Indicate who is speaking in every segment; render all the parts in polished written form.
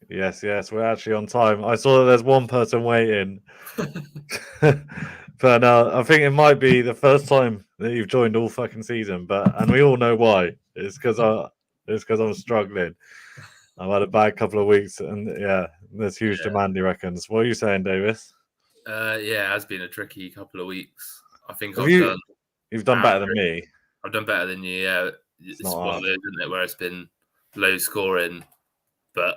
Speaker 1: Yes, we're actually on time. I saw that there's one person waiting. But I think it might be the first time that you've joined all fucking season, and we all know why. It's because I'm struggling. I've had a bad couple of weeks, and there's huge demand. He reckons. What are you saying, Davis?
Speaker 2: Yeah, it has been a tricky couple of weeks. I think
Speaker 1: You've done better than me.
Speaker 2: I've done better than you. Yeah, it's one of those, isn't it, where it's been low scoring, but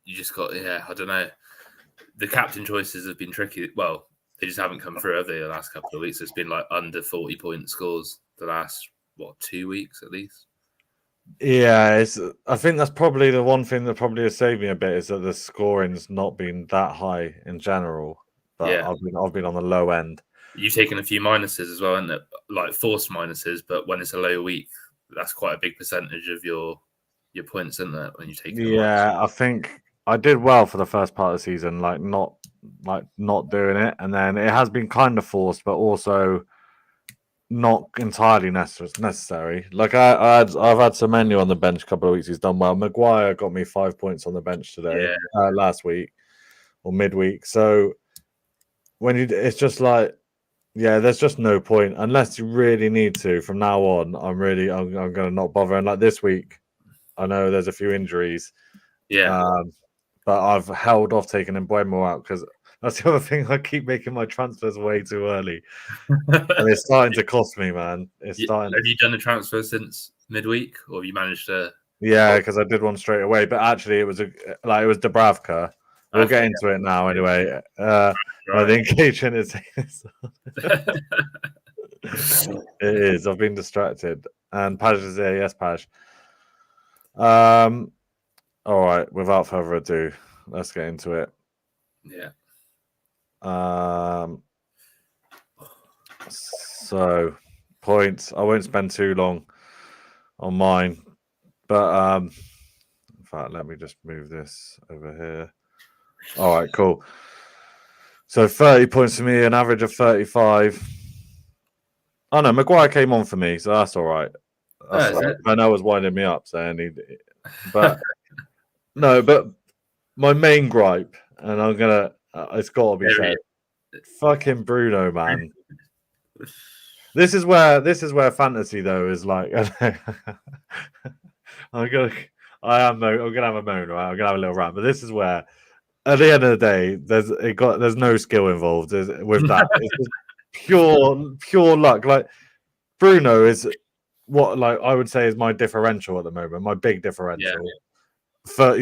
Speaker 2: you just got I don't know. The captain choices have been tricky. Well, they just haven't come through, have they? The last couple of weeks, it's been like under 40-point scores the last 2 weeks at least.
Speaker 1: Yeah, I think that's probably the one thing that probably has saved me a bit is that the scoring's not been that high in general. But I've been on the low end.
Speaker 2: You've taken a few minuses as well, isn't it? Like forced minuses, but when it's a low week, that's quite a big percentage of your points, isn't it? When you take
Speaker 1: I think I did well for the first part of the season, like not doing it, and then it has been kind of forced, but also not entirely necessary. Like I've had Semenyo on the bench a couple of weeks. He's done well. Maguire got me 5 points on the bench today, last week or midweek. So it's just like, there's just no point unless you really need to. From now on, I'm going to not bother. And like this week, I know there's a few injuries. But I've held off taking Mbeumo out because that's the other thing. I keep making my transfers way too early, and it's starting to cost me, man. It's starting.
Speaker 2: Have you done a transfer since midweek, or have you managed to?
Speaker 1: Yeah, because I did one straight away. But actually, it was Dubravka. We'll get into it now, anyway. I think engagement is. It is. I've been distracted, and Paj is there. Yes, Paj. All right. Without further ado, let's get into it.
Speaker 2: Yeah.
Speaker 1: So points. I won't spend too long on mine, but in fact, let me just move this over here. All right, cool. So 30 points for me, an average of 35. Oh no, Maguire came on for me, so that's all right. I know it was winding me up saying but no, but my main gripe, and I'm gonna, it's got to be said, fucking Bruno, man. This is where fantasy though is like. I'm gonna have a moan, right? I'm gonna have a little rant, but this is where, at the end of the day, there's no skill involved with that. It's just pure luck. Like Bruno is what, like, I would say is my differential at the moment, my big differential. For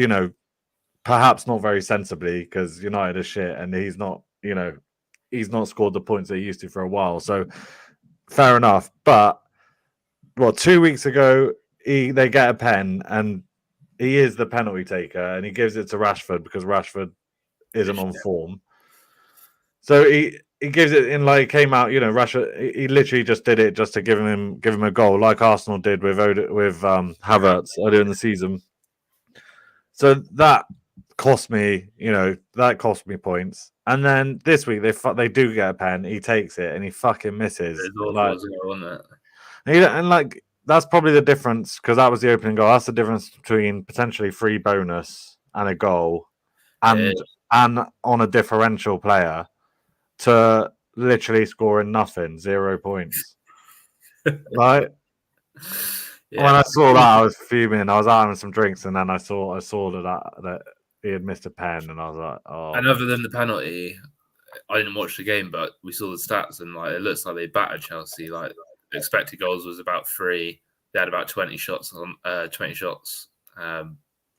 Speaker 1: perhaps not very sensibly because United is shit and he's not scored the points they used to for a while. So fair enough. But 2 weeks ago they get a pen and he is the penalty taker and he gives it to Rashford because Rashford isn't on form. So he gives it in, like, came out, Rashford, he literally just did it just to give him a goal, like Arsenal did with Havertz earlier in the season. So that cost me, points. And then this week they do get a pen. He takes it and he fucking misses. And like that's probably the difference because that was the opening goal. That's the difference between potentially free bonus and a goal, and on a differential player to literally scoring nothing, 0 points. Right. When I saw that, I was fuming. I was having some drinks, and then I saw that he had missed a pen, and I was like, "Oh."
Speaker 2: And other than the penalty, I didn't watch the game, but we saw the stats, and like it looks like they battered Chelsea. Like expected goals was about 3. They had about 20 shots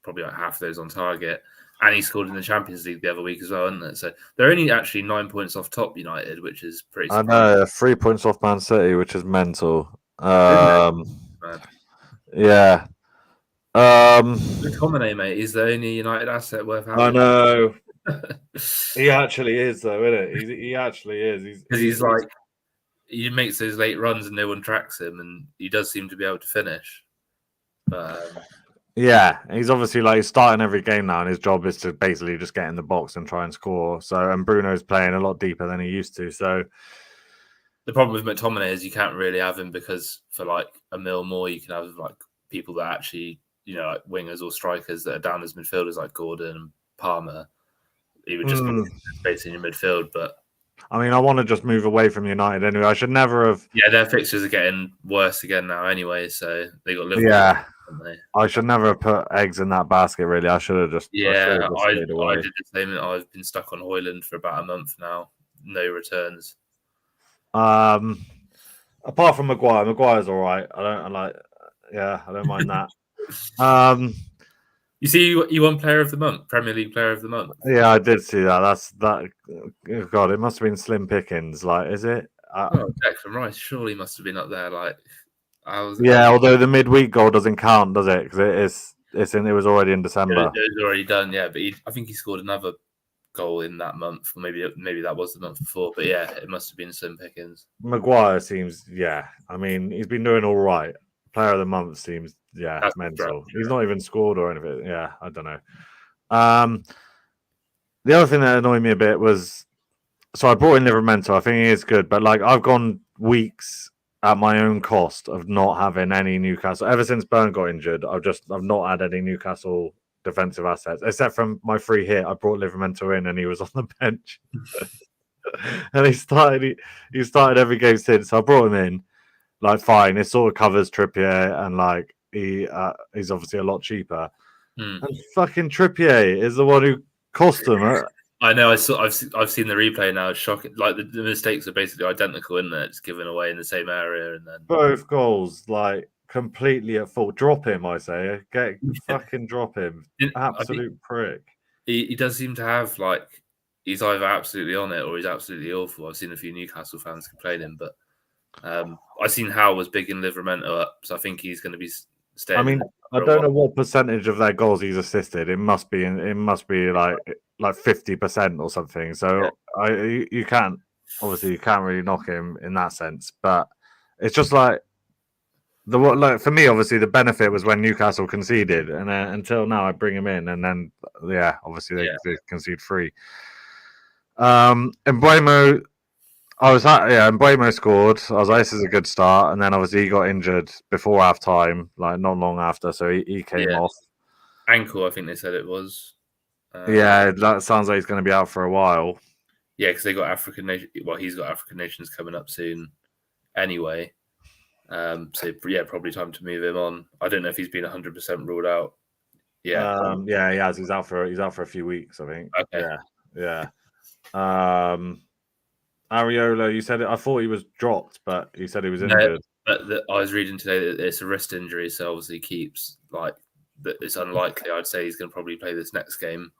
Speaker 2: probably like half of those on target. And he scored in the Champions League the other week as well, isn't it? So they're only actually 9 points off top United, which is pretty surprising.
Speaker 1: I know, 3 points off Man City, which is mental. Yeah.
Speaker 2: McTominay, mate, he's the only United asset worth having.
Speaker 1: I know. He actually is, though, isn't it? He actually is.
Speaker 2: He's like, he makes those late runs and no one tracks him, and he does seem to be able to finish.
Speaker 1: Yeah, he's obviously like starting every game now, and his job is to basically just get in the box and try and score. So, and Bruno's playing a lot deeper than he used to. So,
Speaker 2: the problem with McTominay is you can't really have him because for like $1 million more, you can have like people that actually like wingers or strikers that are down as midfielders like Gordon and Palmer, he would just put space in your midfield. But
Speaker 1: I mean, I want to just move away from United anyway. I should never have.
Speaker 2: Yeah, their fixtures are getting worse again now anyway. So they got Liverpool.
Speaker 1: Yeah,
Speaker 2: haven't they?
Speaker 1: I should never have put eggs in that basket. Really, I should have just.
Speaker 2: Yeah, I did the same. I've been stuck on Højlund for about a month now. No returns.
Speaker 1: Apart from Maguire's all right. I don't mind that.
Speaker 2: You see, you won Player of the Month, Premier League Player of the Month.
Speaker 1: Yeah, I did see that. That's that. God, it must have been slim pickings. Like, is it?
Speaker 2: Declan Rice surely must have been up there. Like,
Speaker 1: although the midweek goal doesn't count, does it? Because it was already in December.
Speaker 2: It was already done. Yeah, but I think he scored another goal in that month, or maybe that was the month before. But yeah, it must have been slim pickings.
Speaker 1: Maguire seems, I mean, he's been doing all right. Player of the Month seems,
Speaker 2: That's
Speaker 1: mental.
Speaker 2: right.
Speaker 1: He's not even scored or anything. Yeah, I don't know. The other thing that annoyed me a bit was, so I brought in Livramento. I think he is good, but like I've gone weeks at my own cost of not having any Newcastle. Ever since Burn got injured, I've not had any Newcastle defensive assets, except from my free hit. I brought Livramento in and he was on the bench. And he started every game since. So I brought him in. Like, fine, it sort of covers Trippier, and like he's obviously a lot cheaper. And fucking Trippier is the one who cost him.
Speaker 2: I know. I've seen the replay now. It's shocking. Like the mistakes are basically identical in there. It's given away in the same area, and then
Speaker 1: both goals like completely at fault. Drop him, I say. Fucking drop him. Absolute prick.
Speaker 2: He does seem to have like he's either absolutely on it or he's absolutely awful. I've seen a few Newcastle fans complain him, but I've seen Howe was big in Livramento up, so I think he's going to be staying.
Speaker 1: I mean, I don't know what percentage of their goals he's assisted. It must be like 50% or something. So you can't really knock him in that sense. But it's just like for me, obviously the benefit was when Newcastle conceded, and until now I bring him in, and then obviously they concede 3. Mbeumo. Mbeumo scored. I was like, this is a good start. And then obviously he got injured before half time, like not long after. So he came off.
Speaker 2: Ankle, I think they said it was.
Speaker 1: That sounds like he's going to be out for a while.
Speaker 2: Yeah, because they got African Nation. Well, he's got African Nations coming up soon anyway. Probably time to move him on. I don't know if he's been 100% ruled out. Yeah.
Speaker 1: He has. He's out for a few weeks, I think.
Speaker 2: Okay.
Speaker 1: Yeah. Areola, you said it. I thought he was dropped, but he said he was injured.
Speaker 2: But I was reading today that it's a wrist injury, so obviously keeps that it's unlikely. I'd say he's going to probably play this next game.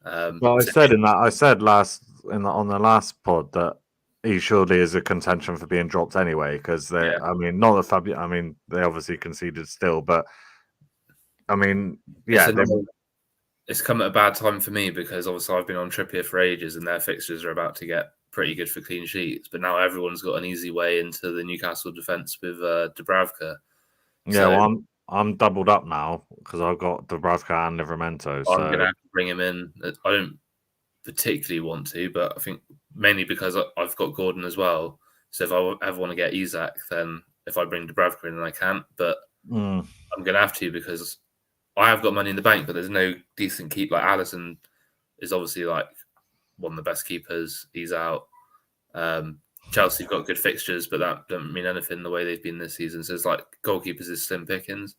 Speaker 1: Well, I said on the last pod that he surely is a contention for being dropped anyway, because they obviously conceded still, but I mean,
Speaker 2: it's come at a bad time for me because obviously I've been on Trippier for ages, and their fixtures are about to get pretty good for clean sheets, but now everyone's got an easy way into the Newcastle defence with Dubravka.
Speaker 1: I'm doubled up now because I've got Dubravka and Livramento. So
Speaker 2: I'm going to have to bring him in. I don't particularly want to, but I think mainly because I've got Gordon as well. So if I ever want to get Isak, then if I bring Dubravka in, then I can't. But I'm going to have to because I have got money in the bank, but there's no decent keep. Like Alisson is obviously like one of the best keepers. He's out. Chelsea have got good fixtures, but that doesn't mean anything the way they've been this season. So it's like goalkeepers is slim pickings.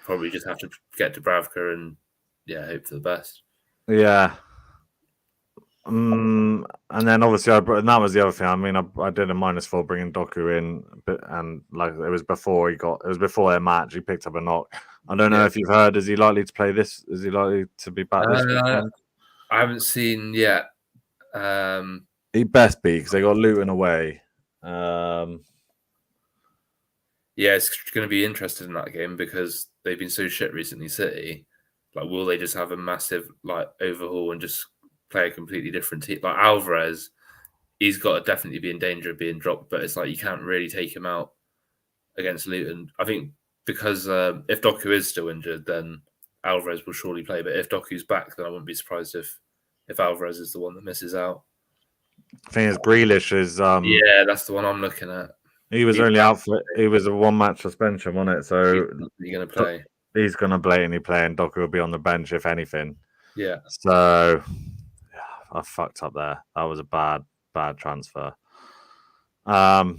Speaker 2: Probably just have to get Dubravka and hope for the best.
Speaker 1: Yeah. And then obviously and that was the other thing. I mean, I did a -4 bringing Doku in, and like it was before their match. He picked up a knock. I don't know if you've heard. Is he likely to play this? Is he likely to be back this weekend?
Speaker 2: I haven't seen yet.
Speaker 1: He best be because they got Luton away.
Speaker 2: It's going to be interesting in that game because they've been so shit recently. City, like, will they just have a massive overhaul and just play a completely different team? Like Alvarez, he's got to definitely be in danger of being dropped, but it's like you can't really take him out against Luton. I think because if Doku is still injured, then Alvarez will surely play. But if Doku's back, then I wouldn't be surprised if Alvarez is the one that misses out.
Speaker 1: I think it's Grealish is.
Speaker 2: That's the one I'm looking at.
Speaker 1: He was only out for he was a 1-match suspension, wasn't it? So
Speaker 2: you're going to play.
Speaker 1: He's going to blatantly play, and Doku will be on the bench if anything.
Speaker 2: Yeah.
Speaker 1: So I fucked up there. That was a bad transfer. All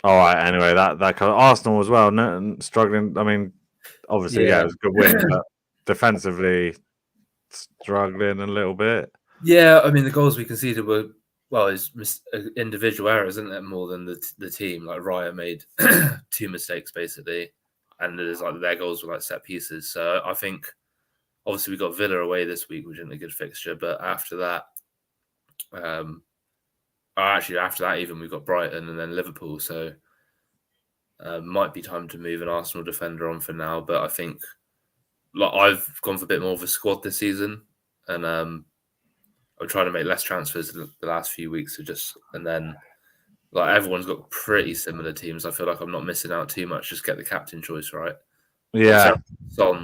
Speaker 1: right. Anyway, that Arsenal as well, struggling. I mean, obviously, yeah, it was a good win, but defensively struggling a little bit.
Speaker 2: Yeah, I mean, the goals we conceded were it's individual errors, isn't it, more than the team? Like Raya made 2 mistakes basically, and there's like their goals were like set pieces. So I think obviously we got Villa away this week, which isn't a good fixture. But after that, after that even we've got Brighton and then Liverpool. So might be time to move an Arsenal defender on for now. But I think like I've gone for a bit more of a squad this season, and I'm trying to make less transfers the last few weeks. And then like everyone's got pretty similar teams. I feel like I'm not missing out too much. Just get the captain choice right.
Speaker 1: Yeah,
Speaker 2: Son,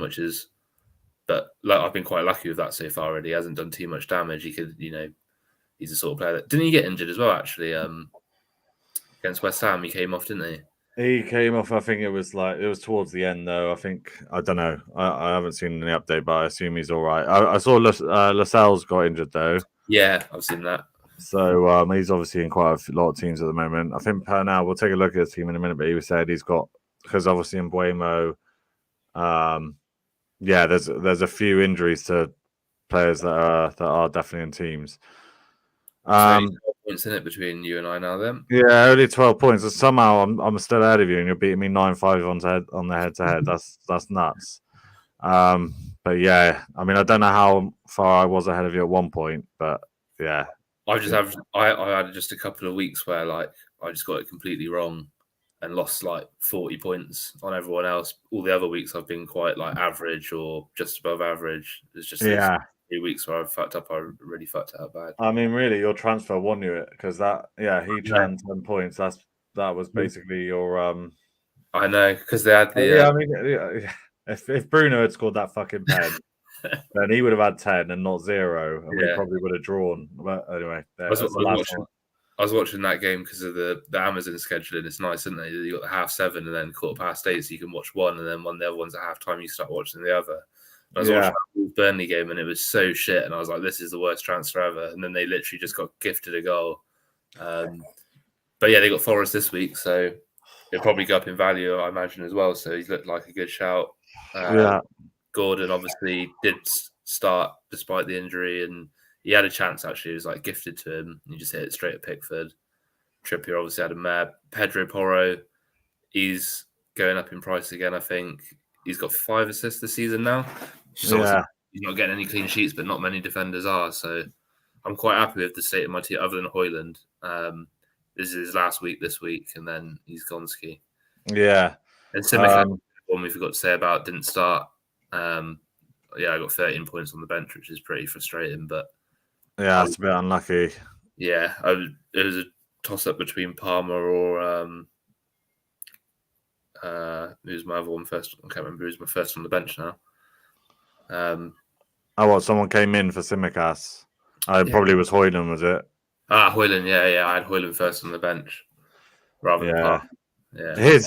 Speaker 2: but like I've been quite lucky with that so far. Already, he hasn't done too much damage. He could, he's the sort of player that didn't he get injured as well? Actually, against West Ham, he came off, didn't he?
Speaker 1: He came off. I think it was towards the end though. I don't know. I haven't seen any update, but I assume he's all right. I saw Lascelles got injured though.
Speaker 2: Yeah, I've seen that.
Speaker 1: So he's obviously in quite a lot of teams at the moment. I think now we'll take a look at his team in a minute, but he said he's got because obviously in Mbeumo, there's a few injuries to players that are definitely in teams.
Speaker 2: Points in it between you and I now. Then
Speaker 1: only 12 points. And somehow I'm still ahead of you, and you're beating me 9-5 on the head-to-head. That's nuts. But yeah, I mean I don't know how far I was ahead of you at one point, but yeah.
Speaker 2: I had just a couple of weeks where like I just got it completely wrong and lost like 40 points on everyone else. All the other weeks I've been quite like average or just above average. It's just a few weeks where I've fucked up. I really fucked it up bad.
Speaker 1: I mean, really, your transfer won you it because he turned 10 points. That was basically your.
Speaker 2: I know because they had the.
Speaker 1: I mean, if Bruno had scored that fucking pen. Then he would have had 10 and not 0, and we probably would have drawn. But anyway,
Speaker 2: I was watching that game because of the Amazon scheduling. It's nice, isn't it? You got the 7:30 and then 8:15, so you can watch one, and then when the other one's at halftime, you start watching the other. And I was watching that Burnley game, and it was so shit, and I was like, "This is the worst transfer ever." And then they literally just got gifted a goal. But yeah, they got Forest this week, so it'll probably go up in value, I imagine, as well. So he's looked like a good shout. Gordon obviously did start despite the injury, and he had a chance. Actually, it was like gifted to him. He just hit it straight at Pickford. Trippier obviously had a mare. Pedro Porro, he's going up in price again. I think he's got 5 assists this season now. He's not getting any clean sheets, but not many defenders are. So I'm quite happy with the state of my team, other than Højlund. This is his last week this week, and then he's gone ski.
Speaker 1: Yeah,
Speaker 2: and Simic, one we forgot to say about, didn't start. I got 13 points on the bench, which is pretty frustrating. But
Speaker 1: yeah, it's a bit unlucky.
Speaker 2: Yeah, it was a toss-up between Palmer or who's my other one first? I can't remember who's my first on the bench now.
Speaker 1: Someone came in for Simicas. Probably was Højlund, was it?
Speaker 2: Højlund, yeah. I had Højlund first on the bench rather than Palmer. Yeah.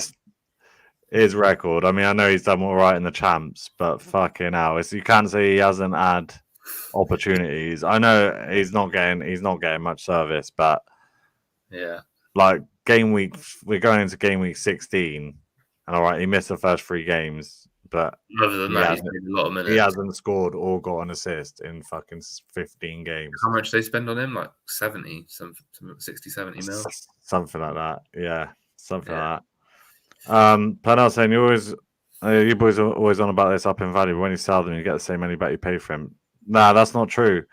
Speaker 1: His record. I mean, I know he's done all right in the champs, but fucking hell, you can't say he hasn't had opportunities. I know he's not getting much service, but
Speaker 2: yeah,
Speaker 1: like we're going into game week 16, and all right, he missed the first 3 games, but
Speaker 2: other than that, he's made a lot of minutes.
Speaker 1: He hasn't scored or got an assist in fucking 15 games.
Speaker 2: How much they spend on him? Like 70, 70 mil,
Speaker 1: something like that. Yeah, something like that. Pernell saying you boys are always on about this up in value. When you sell them, you get the same money back you pay for them. Nah, that's not true.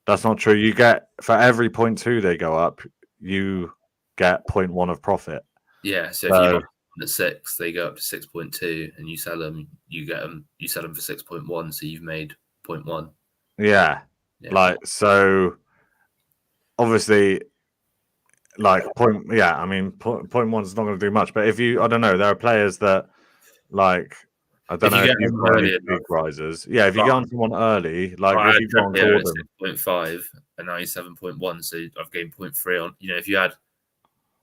Speaker 1: That's not true. You get for every 0.2 they go up, you get 0.1 of profit.
Speaker 2: Yeah, so if you buy at 6, they go up to 6.2, and you sell them, you sell them for 6.1, so you've made 0.1.
Speaker 1: Yeah. Like so. Obviously. Like point 0.1 is not going to do much, but if I don't know, there are players that like I don't know if you've got any big risers. Yeah, if you get on someone early, like if you go on Gordon
Speaker 2: 6.5 and now he's 7.1, so I've gained 0.3 on. If you had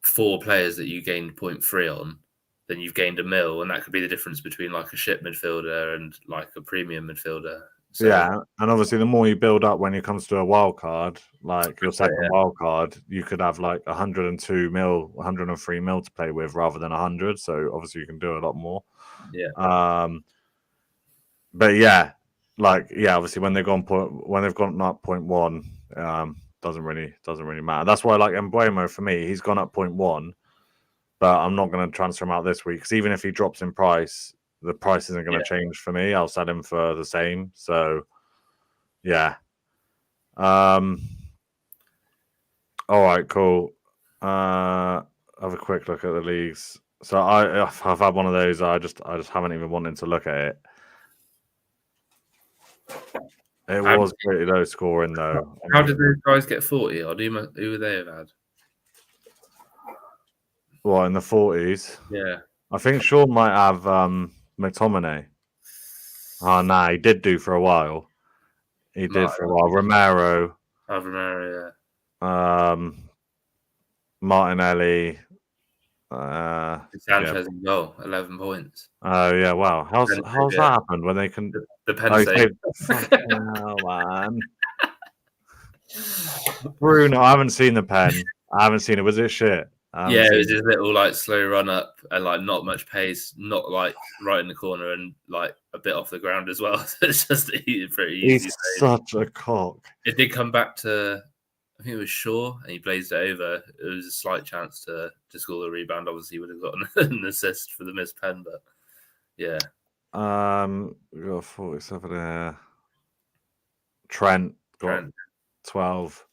Speaker 2: 4 players that you gained 0.3 on, then you've gained a mil, and that could be the difference between like a ship midfielder and like a premium midfielder. So,
Speaker 1: yeah, and obviously the more you build up when it comes to a wild card, like your second wild card, you could have like 102 mil, 103 mil to play with rather than 100. So obviously you can do a lot more.
Speaker 2: Yeah.
Speaker 1: But yeah, obviously when they've gone up 0.1, doesn't really matter. That's why I like Mbeumo. For me, he's gone up 0.1, but I'm not going to transfer him out this week because even if he drops in price, the price isn't going to change for me. I'll sell him for the same. So yeah. All right, cool. Have a quick look at the leagues. So I've had one of those. I just haven't even wanted to look at it. It was pretty low scoring though.
Speaker 2: How did those guys get 40? Or who would they have had?
Speaker 1: What, in the 40s?
Speaker 2: Yeah.
Speaker 1: I think Sean might have McTominay. Oh no, he did do for a while. Romero.
Speaker 2: Oh, Romero, yeah.
Speaker 1: Martinelli.
Speaker 2: Sanchez in goal, 11 points.
Speaker 1: Oh yeah, wow. How's that happened when they can
Speaker 2: the pen save?
Speaker 1: Hell, man. Bruno, I haven't seen the pen. I haven't seen it. Was it shit?
Speaker 2: Yeah, it was just little like slow run up and like not much pace, not like right in the corner and like a bit off the ground as well. So it's just pretty easy.
Speaker 1: He's such a cock.
Speaker 2: It did come back to, I think it was Shaw, and he blazed it over. It was a slight chance to score the rebound. Obviously, he would have gotten an assist for the missed pen, but yeah.
Speaker 1: We got 47 there. Trent got 12.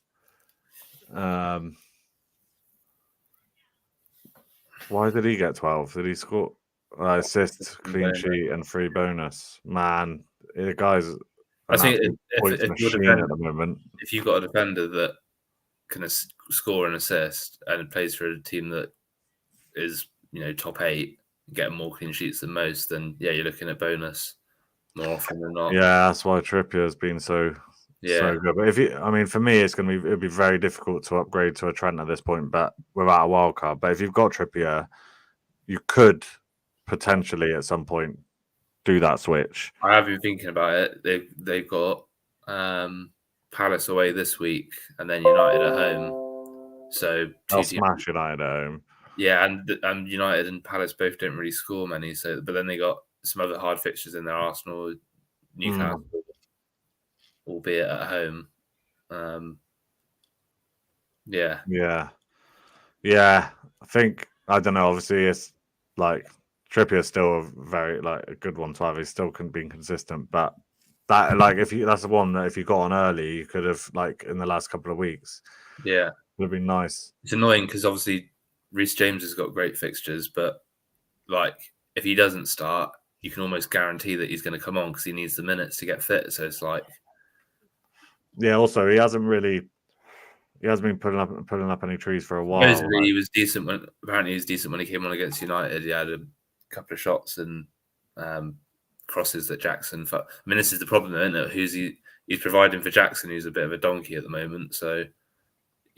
Speaker 1: Why did he get 12? Did he score assist, clean sheet, and free bonus? Man, the guy's
Speaker 2: I think if
Speaker 1: at the moment.
Speaker 2: If you've got a defender that can score and assist and plays for a team that is, top 8, getting more clean sheets than most, then yeah, you're looking at bonus more often than not.
Speaker 1: Yeah, that's why Trippier has been so good. But for me, it'd be very difficult to upgrade to a Trent at this point, but without a wild card. But if you've got Trippier, you could potentially at some point do that switch.
Speaker 2: I have been thinking about it. They've got Palace away this week and then United at home. So
Speaker 1: they'll smash United at home.
Speaker 2: Yeah, and United and Palace both don't really score many. So, but then they got some other hard fixtures in there: Arsenal, Newcastle, albeit at home. Yeah.
Speaker 1: I think, I don't know. Obviously, it's like Trippier's still a very a good one to have. He's still been consistent, but that that's the one that if you got on early, you could have in the last couple of weeks.
Speaker 2: Yeah,
Speaker 1: would have been nice.
Speaker 2: It's annoying because obviously Reece James has got great fixtures, but if he doesn't start, you can almost guarantee that he's going to come on because he needs the minutes to get fit. So it's
Speaker 1: also he hasn't been putting up any trees for a while.
Speaker 2: He was decent when he came on against United. He had a couple of shots and crosses that Jackson. This is the problem, isn't it? He's providing for Jackson, who's a bit of a donkey at the moment. So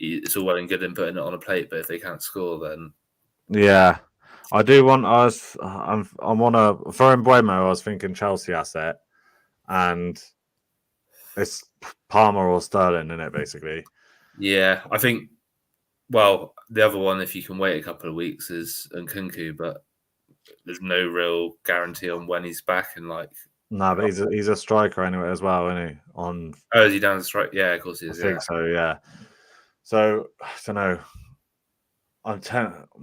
Speaker 2: it's all well and good in putting it on a plate, but if they can't score, then
Speaker 1: I do want us. I'm on for Mbeumo. I was thinking Chelsea asset, and it's Palmer or Sterling in it, basically.
Speaker 2: Yeah, I think. Well, the other one, if you can wait a couple of weeks, is Nkunku, but there's no real guarantee on when he's back. And
Speaker 1: but he's a striker anyway as well, isn't he?
Speaker 2: Is he down the strike? Yeah, of course he is.
Speaker 1: I think so. Yeah. So I don't know.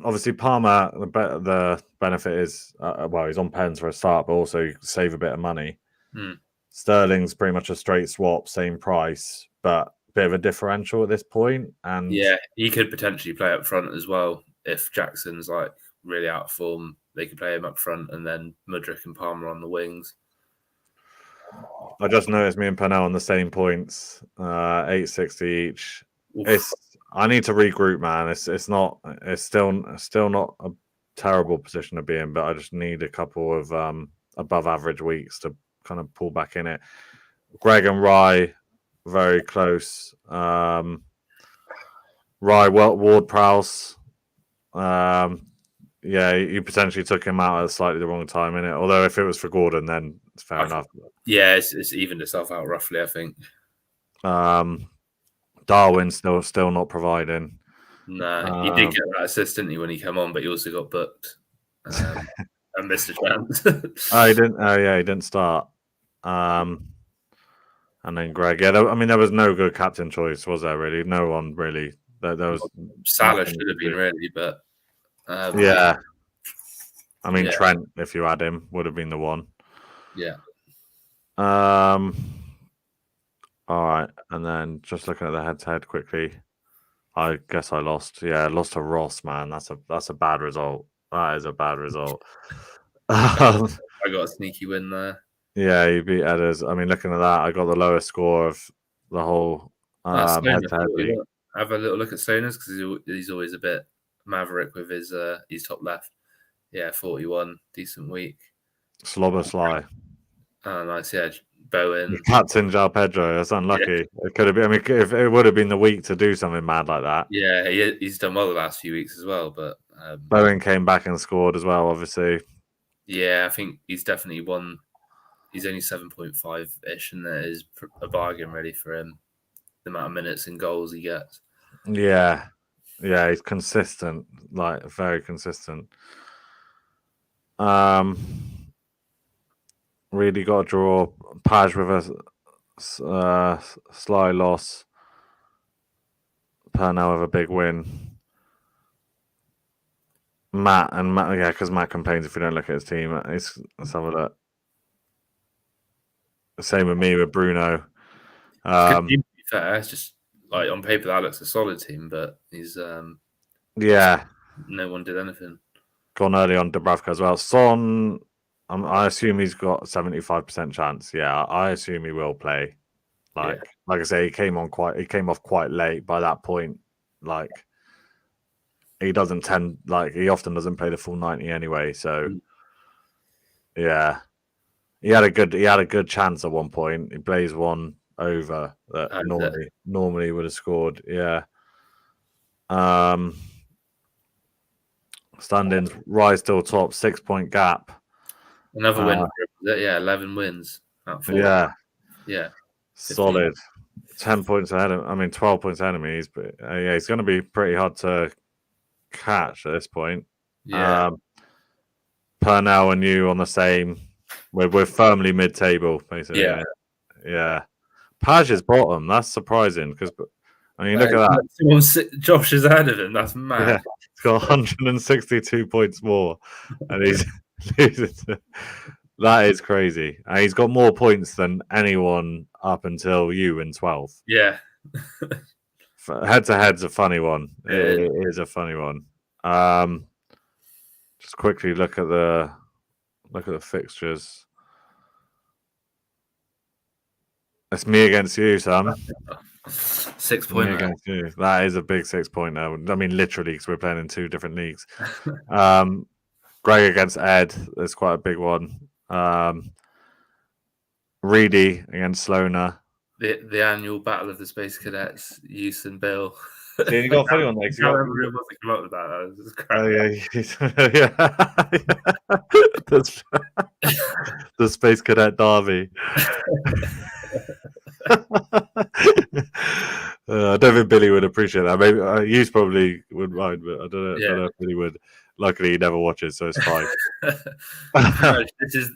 Speaker 1: Obviously, Palmer. The benefit is he's on pens for a start, but also you save a bit of money. Sterling's pretty much a straight swap, same price, but bit of a differential at this point. And
Speaker 2: yeah, he could potentially play up front as well if Jackson's really out of form. They could play him up front, and then Mudryk and Palmer on the wings.
Speaker 1: I just noticed me and Pernell on the same points, 860 each. I need to regroup, man. It's still not a terrible position to be in, but I just need a couple of above average weeks to kind of pull back in it. Greg and Rye, very close. Rye, Ward Prowse. Yeah, you potentially took him out at slightly the wrong time, innit? Although if it was for Gordon, then it's fair enough.
Speaker 2: Yeah, it's evened itself out roughly, I think.
Speaker 1: Darwin still not providing.
Speaker 2: No, he did get that assist, didn't he, when he came on, but he also got booked and missed a chance.
Speaker 1: He didn't. Oh yeah, he didn't start. And then Greg. Yeah, I mean, there was no good captain choice, was there? Really, no one really. There was
Speaker 2: Salah should have been really, but
Speaker 1: yeah. I mean, Trent, if you had him, would have been the one.
Speaker 2: Yeah.
Speaker 1: All right, and then just looking at the head-to-head quickly, I guess I lost. Yeah, I lost to Ross, man. That's a bad result. That is a bad result.
Speaker 2: I got a sneaky win there.
Speaker 1: Yeah, you beat Edders. I mean, looking at that, I got the lowest score of the whole head-to-head league.
Speaker 2: Have a little look at Stoner's because he's always a bit maverick with his top left. Yeah, 41, decent week.
Speaker 1: Slobber Sly.
Speaker 2: Oh, nice. Yeah, Bowen.
Speaker 1: Captain João Pedro. That's unlucky. Yeah. It could have been. I mean, if it would have been the week to do something mad like that.
Speaker 2: Yeah, he's done well the last few weeks as well. But
Speaker 1: Bowen came back and scored as well. Obviously.
Speaker 2: Yeah, I think he's definitely won. He's only 7.5 ish, and that is a bargain really for him. The amount of minutes and goals he gets.
Speaker 1: Yeah, he's consistent, like very consistent. Really got to draw. Paj with a sly loss. Pernell with a big win. Matt, yeah, because Matt complains if you don't look at his team. Let's have a look. Same with me with Bruno.
Speaker 2: To be fair, it's just like on paper that looks a solid team, but he's
Speaker 1: yeah.
Speaker 2: No one did anything.
Speaker 1: Gone early on Dubravka as well. Son, I assume he's got 75% chance. Yeah, I assume he will play. Like I say, he came off quite late. By that point, like he often doesn't play the full 90 anyway. So yeah, he had a good chance at one point. He plays one over that normally would have scored. Yeah. Standings, Rise still top, 6-point gap.
Speaker 2: Another win. 11 wins.
Speaker 1: Yeah.
Speaker 2: 15.
Speaker 1: Solid. 10 points ahead of 12 points ahead of me. But he's going to be pretty hard to catch at this point.
Speaker 2: Yeah.
Speaker 1: Pernell and you on the same. We're firmly mid-table, basically. Yeah. Paj is bottom. That's surprising because I mean, look at
Speaker 2: that. Josh is ahead of him. That's mad.
Speaker 1: Yeah, he's got 162 points more, and he's that is crazy. And he's got more points than anyone up until you in 12.
Speaker 2: Yeah.
Speaker 1: Head-to-head's a funny one. It is a funny one. Just quickly look at the fixtures. It's me against you, Sam.
Speaker 2: 6 point
Speaker 1: against you. That is a big 6 point now. I mean, literally, because we're playing in two different leagues. Greg against Ed is quite a big one. Reedy against Sloaner.
Speaker 2: The annual battle of the Space Cadets, Use and Bill.
Speaker 1: Yeah, you got a funny one there.
Speaker 2: I can't remember who was to come up with that.
Speaker 1: The Space Cadet Derby. I don't think Billy would appreciate that. Maybe you probably would mind, but I don't know if Billy would. Luckily, he never watches, so it's fine.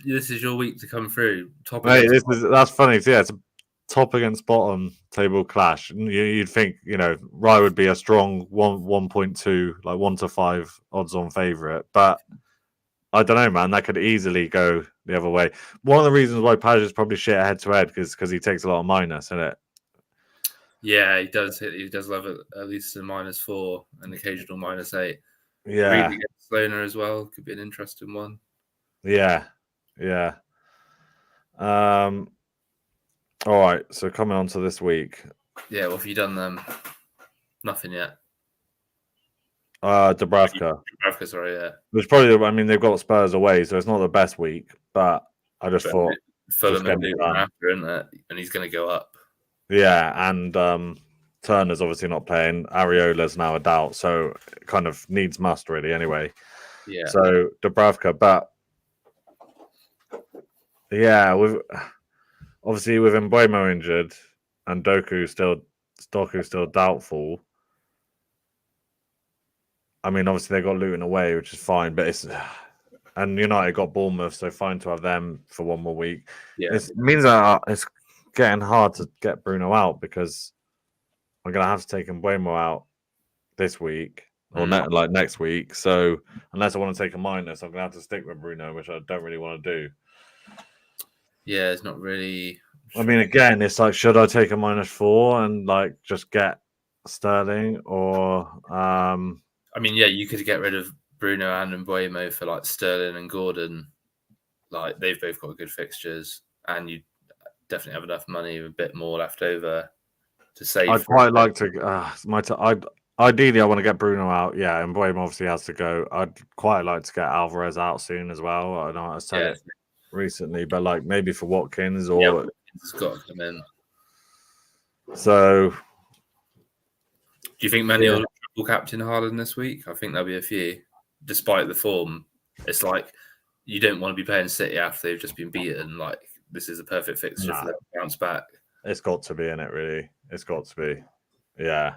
Speaker 2: This is your week to come through.
Speaker 1: That's funny. So yeah, it's a top against bottom table clash. You'd think Rye would be a strong 1.2, like 1 to 5 odds on favourite, but I don't know, man. That could easily go the other way. One of the reasons why Paj is probably shit head to head because he takes a lot of minus, isn't it?
Speaker 2: Yeah, he does. He does love it, at least a -4 and occasional -8.
Speaker 1: Yeah,
Speaker 2: Reed against Sloaner as well could be an interesting one.
Speaker 1: Yeah. All right. So coming on to this week.
Speaker 2: Yeah, what have you done? Nothing yet.
Speaker 1: Dubravka,
Speaker 2: sorry, yeah.
Speaker 1: Which probably, I mean, they've got Spurs away, so it's not the best week. But I just thought
Speaker 2: Fulham after, isn't it? And he's going to go up.
Speaker 1: Yeah, and Turner's obviously not playing. Areola's now a doubt, so it kind of needs must really anyway.
Speaker 2: Yeah.
Speaker 1: So Dubravka, but yeah, with obviously with Mbeumo injured and Doku still doubtful. I mean, obviously they got Luton away, which is fine, but it's and United got Bournemouth, so fine to have them for one more week.
Speaker 2: Yeah.
Speaker 1: It means that it's getting hard to get Bruno out because I'm gonna have to take Mbeumo out this week or next week. So unless I want to take a minus, I'm gonna have to stick with Bruno, which I don't really want to do.
Speaker 2: Yeah, it's not really.
Speaker 1: I mean, again, it's like, should I take a -4 and like just get Sterling or?
Speaker 2: I mean, yeah, you could get rid of Bruno and Mbeumo for like Sterling and Gordon. Like they've both got good fixtures, and you definitely have enough money, a bit more left over to save.
Speaker 1: I'd quite like to. Ideally, I want to get Bruno out. Yeah, and Mbeumo obviously has to go. I'd quite like to get Alvarez out soon as well. I know I said it recently, but like maybe for Watkins or
Speaker 2: Watkins has got to come in.
Speaker 1: So,
Speaker 2: do you think many will triple captain Haaland this week? I think there'll be a few, despite the form. It's like you don't want to be playing City after they've just been beaten. Like this is a perfect fixture for them to bounce back.
Speaker 1: It's got to be in it, really. It's got to be, yeah.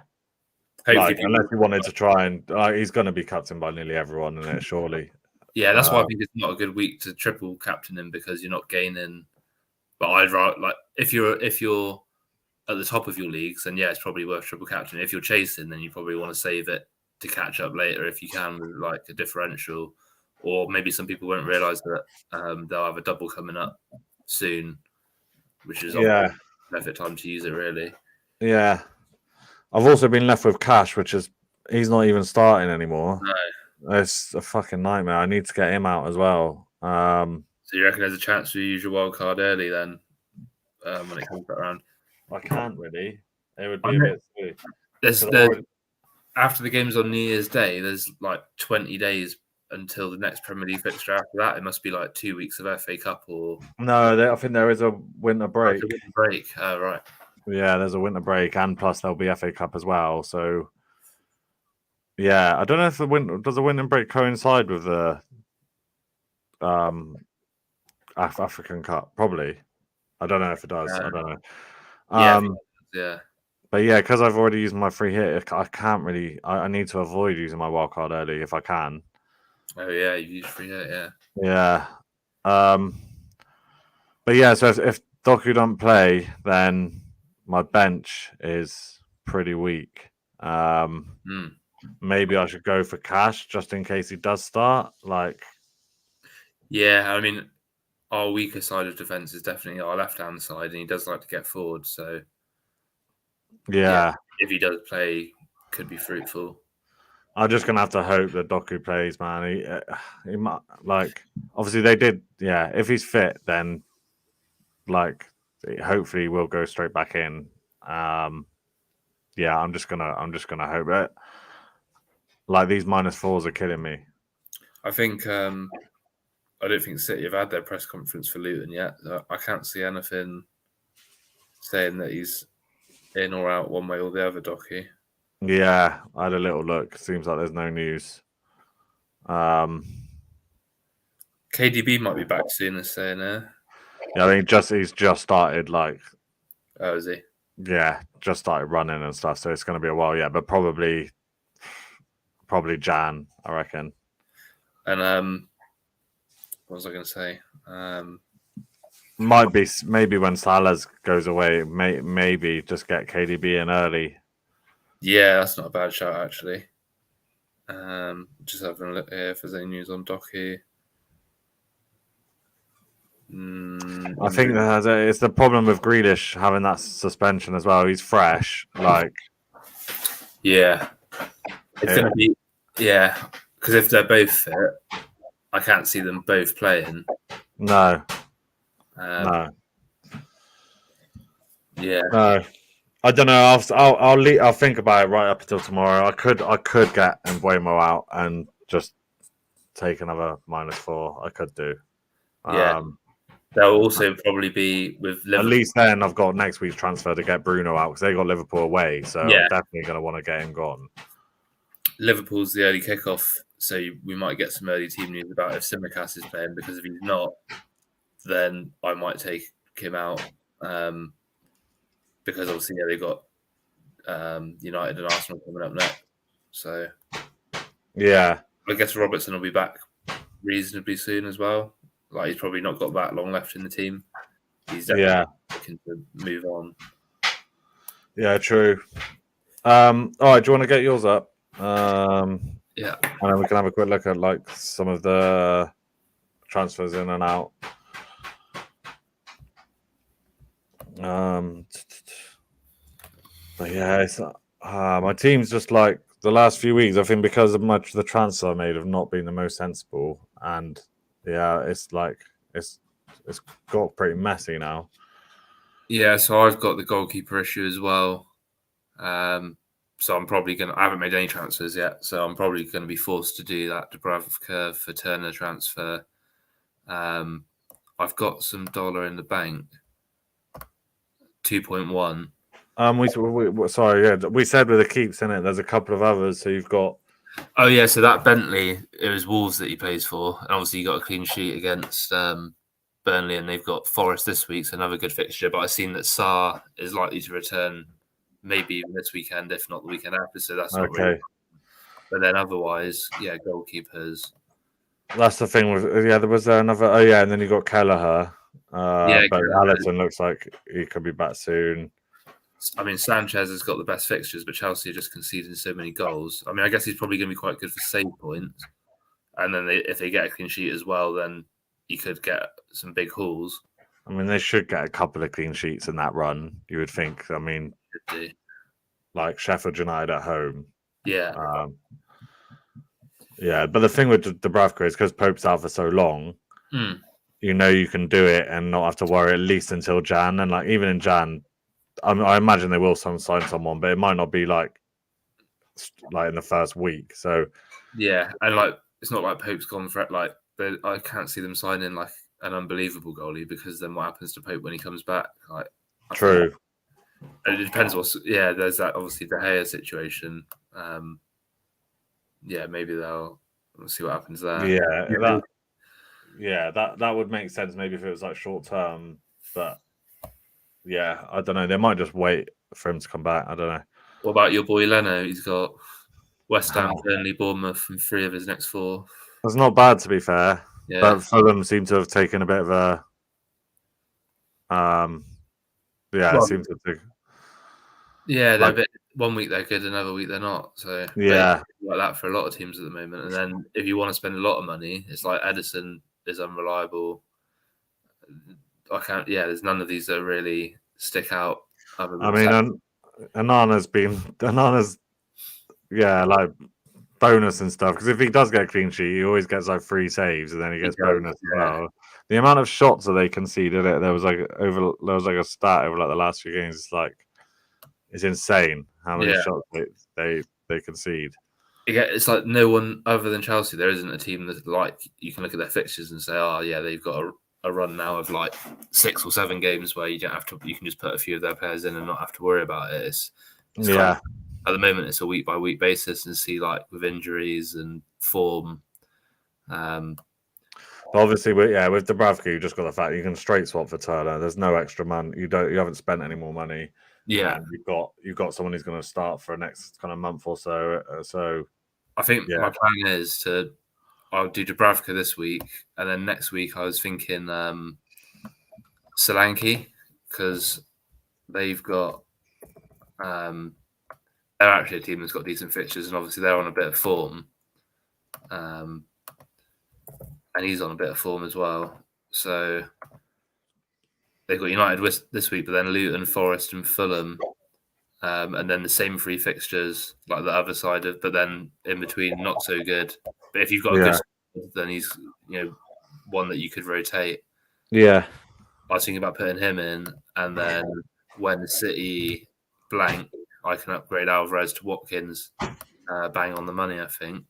Speaker 2: Hopefully,
Speaker 1: unless he wanted to try and he's going to be captained by nearly everyone in it, surely.
Speaker 2: Yeah, that's why I think it's not a good week to triple captain him because you're not gaining. But I'd rather like if you're at the top of your leagues, then yeah, it's probably worth triple captain. If you're chasing, then you probably want to save it to catch up later if you can with like a differential, or maybe some people won't realise that they'll have a double coming up soon, which is the perfect time to use it, really.
Speaker 1: Yeah, I've also been left with cash, which is he's not even starting anymore.
Speaker 2: No,
Speaker 1: it's a fucking nightmare. I need to get him out as well.
Speaker 2: So you reckon there's a chance to use your wild card early then when it comes back around?
Speaker 1: I can't really. It would be a bit silly.
Speaker 2: There's after the games on New Year's Day, there's like 20 days until the next Premier League fixture after that. It must be like 2 weeks of FA Cup or...
Speaker 1: No, I think there is a winter break.
Speaker 2: Oh, right.
Speaker 1: Yeah, there's a winter break, and plus there'll be FA Cup as well. So, yeah, I don't know if does the winter break coincide with the African Cup? Probably. I don't know if it does. I don't know.
Speaker 2: Yeah.
Speaker 1: But yeah, because I've already used my free hit, I can't really. I need to avoid using my wildcard early if I can.
Speaker 2: Oh yeah, you use free hit, yeah.
Speaker 1: Yeah. But yeah, so if Doku don't play, then my bench is pretty weak. Maybe I should go for cash just in case he does start.
Speaker 2: Yeah, I mean, our weaker side of defense is definitely our left-hand side, and he does like to get forward. So,
Speaker 1: yeah,
Speaker 2: if he does play, could be fruitful.
Speaker 1: I'm just gonna have to hope that Doku plays, man. He might, obviously they did. Yeah, if he's fit, then hopefully we'll go straight back in. Yeah, I'm just gonna hope it. These -4s are killing me.
Speaker 2: I think I don't think City have had their press conference for Luton yet. I can't see anything saying that he's in or out one way or the other, Doku.
Speaker 1: Yeah, I had a little look. Seems like there's no news.
Speaker 2: KDB might be back soon, as saying there.
Speaker 1: Yeah, I think he's just started.
Speaker 2: Oh, is he?
Speaker 1: Yeah, just started running and stuff. So it's going to be a while, yeah. But probably Jan, I reckon.
Speaker 2: And what was I going to say?
Speaker 1: Might be maybe when Salah goes away, maybe just get KDB in early.
Speaker 2: Yeah, that's not a bad shout actually. Just having a look here if there's any news on Doku.
Speaker 1: I think it's the problem with Grealish having that suspension as well. He's fresh,
Speaker 2: Yeah, it's going to be because if they're both fit, I can't see them both playing.
Speaker 1: No.
Speaker 2: No. Yeah.
Speaker 1: No. I don't know. I'll think about it right up until tomorrow. I could get Mbeumo out and just take another -4. I could do.
Speaker 2: Yeah. They'll also probably be with Liverpool.
Speaker 1: At least then I've got next week's transfer to get Bruno out because they got Liverpool away, so I'm definitely going to want to get him gone.
Speaker 2: Liverpool's the early kickoff, so we might get some early team news about if Tsimikas is playing, because if he's not, then I might take him out, because obviously they've got United and Arsenal coming up next. So
Speaker 1: yeah,
Speaker 2: I guess Robertson will be back reasonably soon as well. Like, he's probably not got that long left in the team. He's definitely looking to move on.
Speaker 1: Yeah, true. All right, do you want to get yours up?
Speaker 2: Yeah,
Speaker 1: and then we can have a quick look at like some of the transfers in and out. But yeah, it's, my team's just like the last few weeks. I think because of much of the transfer I made have not been the most sensible, and yeah, it's like it's got pretty messy now.
Speaker 2: Yeah, so I've got the goalkeeper issue as well. So I'm probably I haven't made any transfers yet, so I'm probably going to be forced to do that Dubravka for Turner transfer. I've got some dollar in the bank, 2.1.
Speaker 1: We said with the keeps in it. There's a couple of others, so you've got.
Speaker 2: Oh yeah, so that Bentley, it was Wolves that he plays for, and obviously you got a clean sheet against Burnley, and they've got Forest this week, so another good fixture. But I've seen that Sarr is likely to return, maybe even this weekend, if not the weekend after. So that's not
Speaker 1: okay.
Speaker 2: really. But then otherwise, yeah, goalkeepers.
Speaker 1: That's the thing with there was another. Oh yeah, and then you got Kelleher. But Alisson looks like he could be back soon.
Speaker 2: I mean, Sanchez has got the best fixtures, but Chelsea are just conceding so many goals. I mean, I guess he's probably going to be quite good for save points. And then if they get a clean sheet as well, then you could get some big hauls.
Speaker 1: I mean, they should get a couple of clean sheets in that run, you would think. I mean, like Sheffield United at home.
Speaker 2: Yeah.
Speaker 1: Yeah, but the thing with Dubravka is because Pope's out for so long, you know you can do it and not have to worry at least until Jan. And like even in Jan, I imagine they will sign someone, but it might not be like in the first week. So
Speaker 2: yeah, and like it's not like Pope's gone for it. Like I can't see them signing like an unbelievable goalie, because then what happens to Pope when he comes back? Like
Speaker 1: true.
Speaker 2: It depends. There's that obviously De Gea situation. Yeah, maybe we'll see what happens there.
Speaker 1: Yeah, that would make sense. Maybe if it was like short term, but yeah, I don't know. They might just wait for him to come back. I don't know.
Speaker 2: What about your boy Leno? He's got West Ham, Burnley, Bournemouth, and 3 of his next 4.
Speaker 1: That's not bad, to be fair.
Speaker 2: Yeah.
Speaker 1: But Fulham seem to have taken a bit of a. It seems to take.
Speaker 2: Yeah, they're a bit. One week they're good, another week they're not. So
Speaker 1: yeah,
Speaker 2: like that for a lot of teams at the moment. And then if you want to spend a lot of money, it's like Edison is unreliable. I can't. Yeah, there's none of these that really stick out.
Speaker 1: Anana's like bonus and stuff, because if he does get a clean sheet, he always gets like 3 saves, and then he gets bonus as well. The amount of shots that they conceded, there was like a stat over like the last few games. It's insane how many shots they concede.
Speaker 2: Yeah, it's like no one other than Chelsea. There isn't a team that like you can look at their fixtures and say, oh yeah, they've got a run now of like 6 or 7 games where you don't have to. You can just put a few of their players in and not have to worry about it. It's at the moment it's a week by week basis, and see like with injuries and form.
Speaker 1: Obviously, with Dubravka, you just got the fact you can straight swap for Turner. There's no extra money. You haven't spent any more money.
Speaker 2: Yeah,
Speaker 1: and you've got someone who's going to start for a next kind of month or so. So
Speaker 2: I think my plan is I'll do Dubravka this week, and then next week I was thinking Solanke, because they've got they're actually a team that's got decent fixtures, and obviously they're on a bit of form, and he's on a bit of form as well. So they've got United this week, but then Luton, Forest, and Fulham, and then the same 3 fixtures like the other side of, but then in between not so good. But if you've got a good squad, then he's one that you could rotate.
Speaker 1: Yeah,
Speaker 2: I was thinking about putting him in, and then when City blank, I can upgrade Alvarez to Watkins. Bang on the money, I think.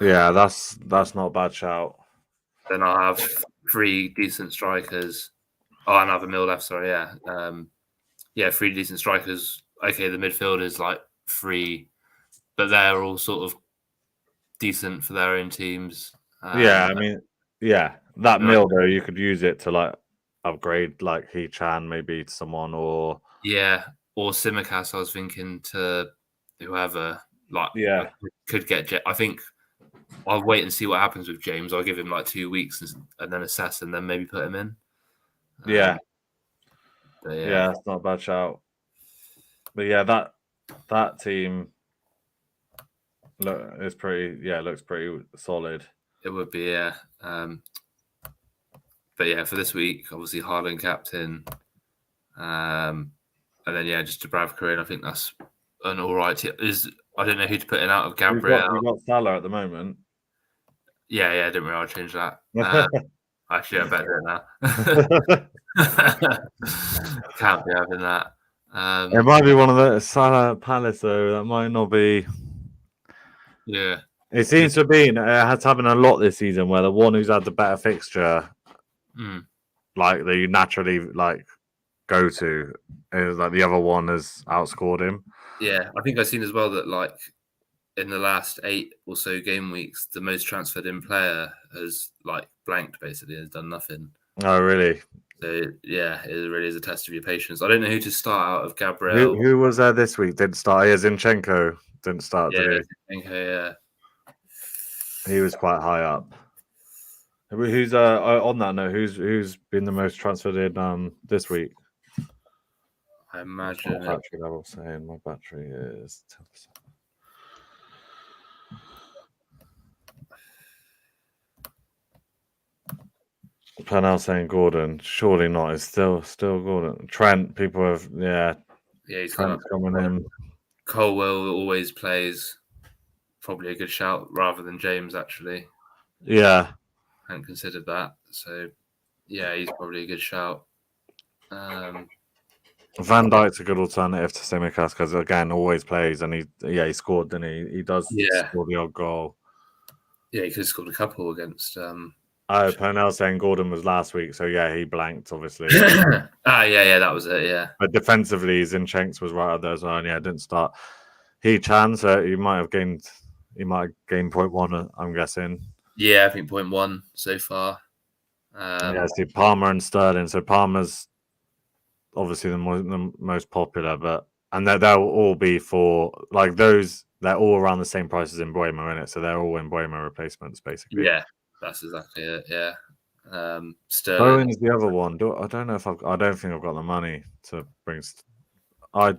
Speaker 1: Yeah, that's not a bad shout.
Speaker 2: then I'll have 3 decent strikers. Oh, and I have a mil left. Sorry, yeah, 3 decent strikers. Okay, the midfield is like 3, but they're all sort of decent for their own teams.
Speaker 1: Yeah, I mean, yeah, that mil though, you could use it to like upgrade like He-Chan maybe to someone, or
Speaker 2: Tsimikas. I was thinking to whoever could get. I think I'll wait and see what happens with James. I'll give him like 2 weeks and then assess and then maybe put him in.
Speaker 1: Yeah,
Speaker 2: yeah,
Speaker 1: that's not a bad shout. But yeah, that team looks pretty solid.
Speaker 2: It would be, yeah. But yeah, for this week, obviously Haaland captain, and then just Dubravka in. I think that's an all right team. I don't know who to put in out of Gabriel.
Speaker 1: We've got Salah at the moment.
Speaker 2: Yeah, I didn't really change that. Actually, I better do it now. Can't be having that.
Speaker 1: It might be one of the Salah Palace though. That might not be.
Speaker 2: Yeah,
Speaker 1: it seems to have been. It has happened a lot this season where the one who's had the better fixture, like that you naturally like go to, is like the other one has outscored him.
Speaker 2: Yeah, I think I've seen as well that like in the last 8 or so game weeks, the most transferred in player has like blanked, basically, has done nothing.
Speaker 1: Oh, really?
Speaker 2: So yeah, it really is a test of your patience. I don't know who to start out of Gabriel.
Speaker 1: Who was there this week? Didn't start. Zinchenko didn't start.
Speaker 2: Yeah,
Speaker 1: did
Speaker 2: he? Zinchenko,
Speaker 1: he was quite high up. Who's on that note? Who's been the most transferred in this week?
Speaker 2: I imagine.
Speaker 1: Battery level saying my battery is 10%. Pernell saying Gordon. Surely not. It's still Gordon. Trent. People have
Speaker 2: he's
Speaker 1: Trent's coming in.
Speaker 2: Colwell always plays. Probably a good shout rather than James, actually.
Speaker 1: Yeah.
Speaker 2: I hadn't considered that. So yeah, he's probably a good shout.
Speaker 1: Van Dijk's a good alternative to Tsimikas because again always plays and he scored, didn't he? He does score the odd goal.
Speaker 2: Yeah, he could have scored a couple against.
Speaker 1: Pernell saying Gordon was last week, so yeah, he blanked obviously.
Speaker 2: That was it. Yeah,
Speaker 1: but defensively, Zinchenko was right up there as well, and didn't start. He-Chan, so he might have gained 0.1. I'm guessing.
Speaker 2: Yeah, I think 0.1 so far.
Speaker 1: See Palmer and Sterling. So Palmer's obviously the most popular, and they'll all be for like those. They're all around the same price as Mbeumo, in it, so they're all Mbeumo replacements basically.
Speaker 2: Yeah, that's exactly it. Yeah,
Speaker 1: Sterling. Bowen's the other one. I don't know if I don't think I've got the money to bring. I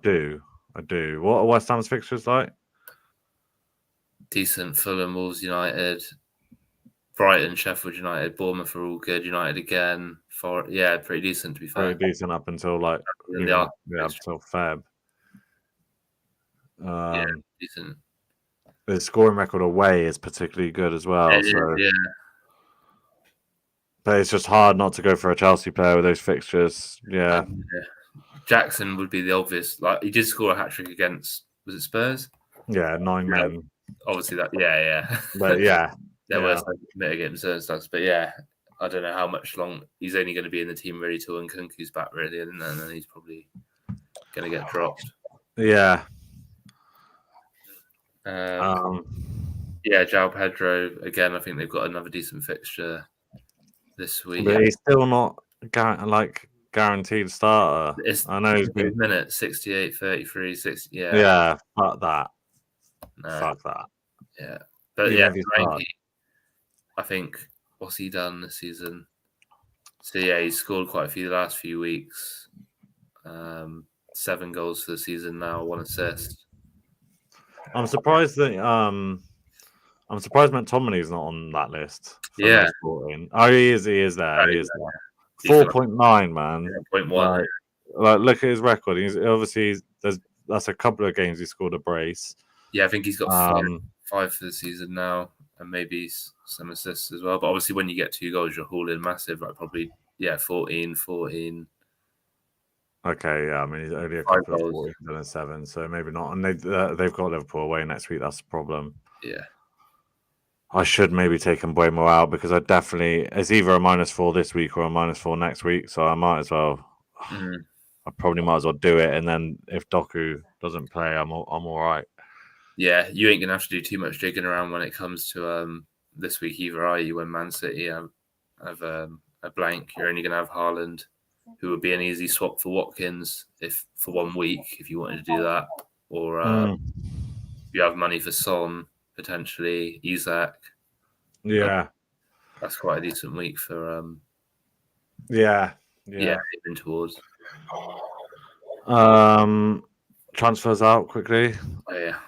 Speaker 1: do. What are West Ham's fixtures like?
Speaker 2: Decent. Fulham, Wolves United, Brighton, Sheffield United, Bournemouth are all good. United again. Pretty decent to be fair.
Speaker 1: Pretty decent up until like up until Feb.
Speaker 2: Decent.
Speaker 1: The scoring record away is particularly good as well. But it's just hard not to go for a Chelsea player with those fixtures. Yeah.
Speaker 2: Jackson would be the obvious. Like he did score a hat-trick against, was it Spurs?
Speaker 1: Yeah, 9 men.
Speaker 2: Obviously that. Yeah.
Speaker 1: But yeah,
Speaker 2: there were some mitigating circumstances. But yeah, I don't know how much long he's only going to be in the team really till Nkunku's back really, and then he's probably going to get dropped.
Speaker 1: Yeah.
Speaker 2: João Pedro again. I think they've got another decent fixture this week.
Speaker 1: But he's still not guaranteed starter. I know he's been
Speaker 2: minutes 68, 33, 60. Yeah.
Speaker 1: Yeah. Fuck that.
Speaker 2: No.
Speaker 1: Fuck that.
Speaker 2: Yeah. But Frankie, I think what's he done this season? So he's scored quite a few the last few weeks. 7 goals for the season now, 1 assist.
Speaker 1: I'm surprised that McTominay's not on that list.
Speaker 2: Yeah.
Speaker 1: Oh, he is there. He is there. 4.9, man.
Speaker 2: 0.1.
Speaker 1: Like, look at his record. He's obviously that's a couple of games he scored a brace.
Speaker 2: Yeah, I think he's got 5 for the season now, and maybe some assists as well. But obviously, when you get 2 goals, you're hauling massive. Like probably 14.
Speaker 1: Okay, yeah. I mean, he's only a couple of 14 and 7, so maybe not. And they've got Liverpool away next week. That's the problem.
Speaker 2: Yeah.
Speaker 1: I should maybe take Mbeumo out because it's either a -4 this week or a -4 next week. So I might as well. I probably might as well do it, and then if Doku doesn't play, I'm all right.
Speaker 2: Yeah, you ain't gonna have to do too much digging around when it comes to this week either, are you? When Man City have a blank, you're only gonna have Haaland, who would be an easy swap for Watkins if for 1 week if you wanted to do that, or you have money for Son potentially, Isak.
Speaker 1: Yeah,
Speaker 2: that's quite a decent week for
Speaker 1: yeah,
Speaker 2: aiming towards.
Speaker 1: Transfers out quickly.
Speaker 2: Oh, yeah.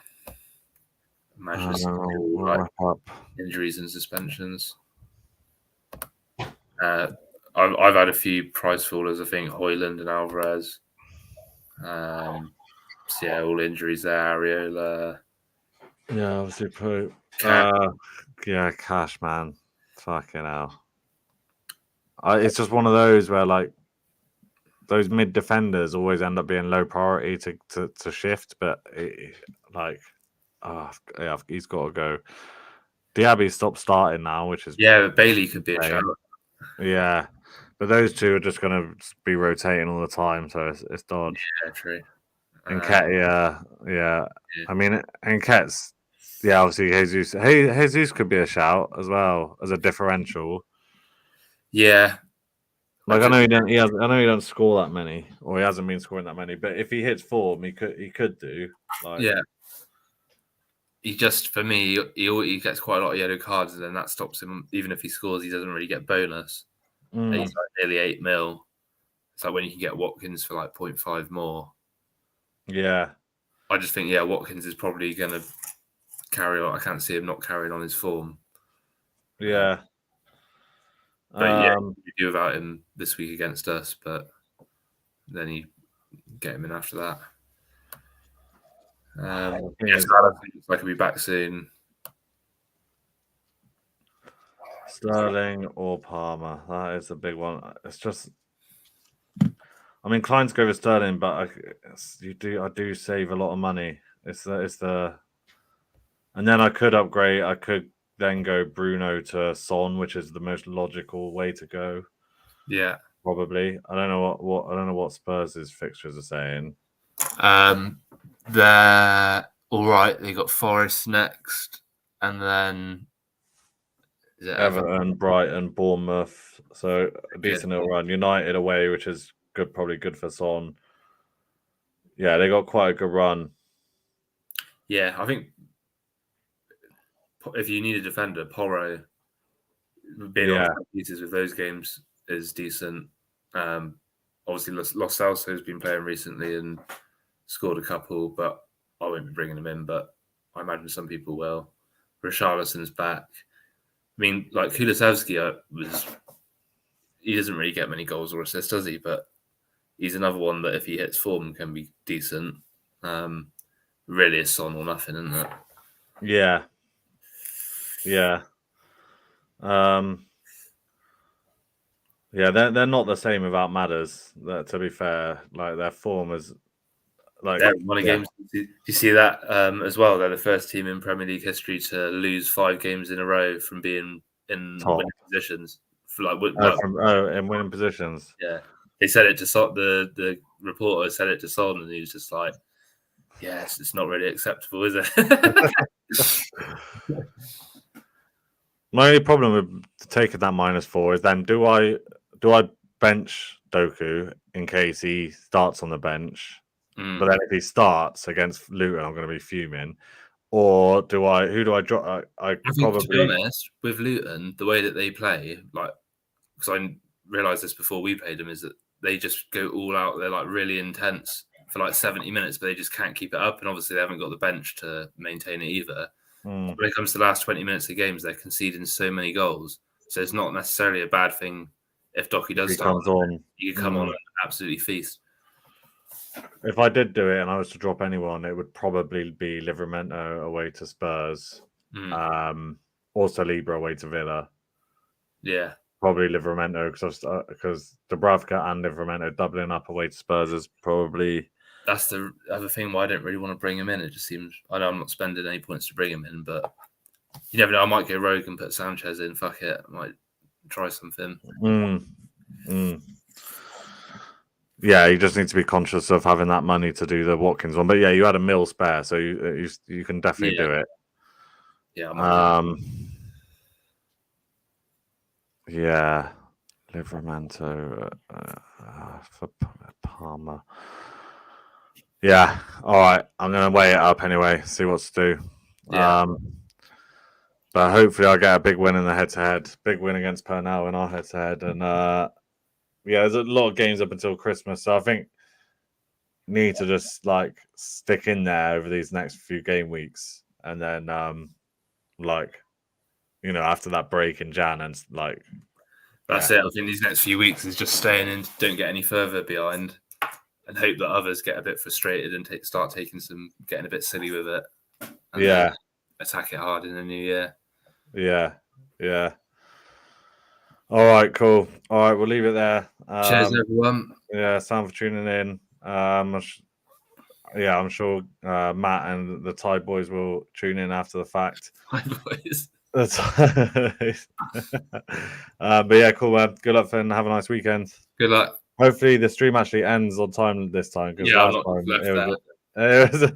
Speaker 2: Imagine
Speaker 1: we'll wrap up.
Speaker 2: Injuries and suspensions. I've had a few price fallers. I think Højlund and Alvarez. So yeah, all injuries there. Areola.
Speaker 1: Yeah, obviously. Yeah, Cash, man. Fucking hell. It's just one of those where like those mid defenders always end up being low priority to shift, but he's got to go. Diaby stopped starting now, which is
Speaker 2: Bailey could be a shout.
Speaker 1: Yeah, but those two are just going to be rotating all the time, so it's dodge.
Speaker 2: Yeah, true.
Speaker 1: Nketiah, yeah. I mean, Nketiah's, obviously Jesus. Jesus could be a shout as well as a differential.
Speaker 2: Yeah,
Speaker 1: like I know he don't score that many, or he hasn't been scoring that many. But if he hits form, he could do.
Speaker 2: He just, for me, he gets quite a lot of yellow cards, and then that stops him. Even if he scores, he doesn't really get bonus. And he's like nearly 8 mil. It's like when you can get Watkins for like 0.5 more.
Speaker 1: Yeah.
Speaker 2: I just think, Watkins is probably going to carry on. I can't see him not carrying on his form.
Speaker 1: Yeah.
Speaker 2: But you do without him this week against us, but then you get him in after that. Looks like he'll be back soon.
Speaker 1: Sterling or Palmer, that is a big one. It's just, I'm inclined to go with Sterling, but I do save a lot of money. It's the, and then I could upgrade. I could then go Bruno to Son, which is the most logical way to go.
Speaker 2: Yeah,
Speaker 1: probably. I don't know what Spurs' fixtures are saying.
Speaker 2: They're all right. They got Forest next, and then
Speaker 1: Everton, Brighton, Bournemouth. So a decent little run. United away, which is good, probably good for Son. Yeah, they got quite a good run.
Speaker 2: Yeah, I think if you need a defender, Porro being on pieces with those games is decent. Obviously, Lo Celso has been playing recently and scored a couple, but I won't be bringing him in. But I imagine some people will. Richarlison's back. I mean, like Kulusevski he doesn't really get many goals or assists, does he? But he's another one that if he hits form can be decent. Really, it's Son or nothing, isn't it?
Speaker 1: Yeah. Yeah. Yeah, they're not the same without Madders. To be fair, like their form is like
Speaker 2: they're one games. Do you see that as well? They're the first team in Premier League history to lose 5 games in a row from being in winning positions.
Speaker 1: In winning positions.
Speaker 2: Yeah, they said it to Son. The reporter said it to Son, and he was just like, "Yes, it's not really acceptable, is it?"
Speaker 1: My only problem with taking that -4 is then do I bench Doku in case he starts on the bench? But then if he starts against Luton, I'm going to be fuming. Or who do I drop? I probably,
Speaker 2: to be honest, with Luton, the way that they play, like, because I realised this before we played them, is that they just go all out. They're like really intense for like 70 minutes, but they just can't keep it up. And obviously, they haven't got the bench to maintain it either. When it comes to the last 20 minutes of games, they're conceding so many goals. So it's not necessarily a bad thing if Doku does start. You can come on and absolutely feast.
Speaker 1: If I did do it and I was to drop anyone, it would probably be Livramento away to Spurs. Also Libra away to Villa.
Speaker 2: Yeah.
Speaker 1: Probably Livramento because Dubravka and Livramento doubling up away to Spurs is probably...
Speaker 2: That's the other thing why I don't really want to bring him in. It just seems... I know I'm not spending any points to bring him in, but You never know. I might go rogue and put Sanchez in. Fuck it. I might try something.
Speaker 1: Yeah, you just need to be conscious of having that money to do the Watkins one. But yeah, you had $1 million spare, so you can definitely do it.
Speaker 2: Yeah, I might
Speaker 1: yeah, Livramento for Palmer. Yeah, all right. I'm gonna weigh it up anyway. See what to do.
Speaker 2: Yeah.
Speaker 1: But hopefully, I'll get a big win in the head-to-head. Big win against Pernell in our head-to-head, and yeah, there's a lot of games up until Christmas, so I think need to just like stick in there over these next few game weeks, and then after that break in Jan, and like
Speaker 2: that's it. I think these next few weeks is just staying in, don't get any further behind, and hope that others get a bit frustrated and start getting a bit silly with it. And attack it hard in the new year.
Speaker 1: Yeah. All right, cool. All right, we'll leave it there.
Speaker 2: Cheers, everyone.
Speaker 1: Yeah, Sam for tuning in. I'm sure Matt and the Tide boys will tune in after the fact.
Speaker 2: Hi, boys.
Speaker 1: But yeah, cool, man. Good luck, Finn. Have a nice weekend.
Speaker 2: Good luck.
Speaker 1: Hopefully, the stream actually ends on time this time.
Speaker 2: Yeah, last time it was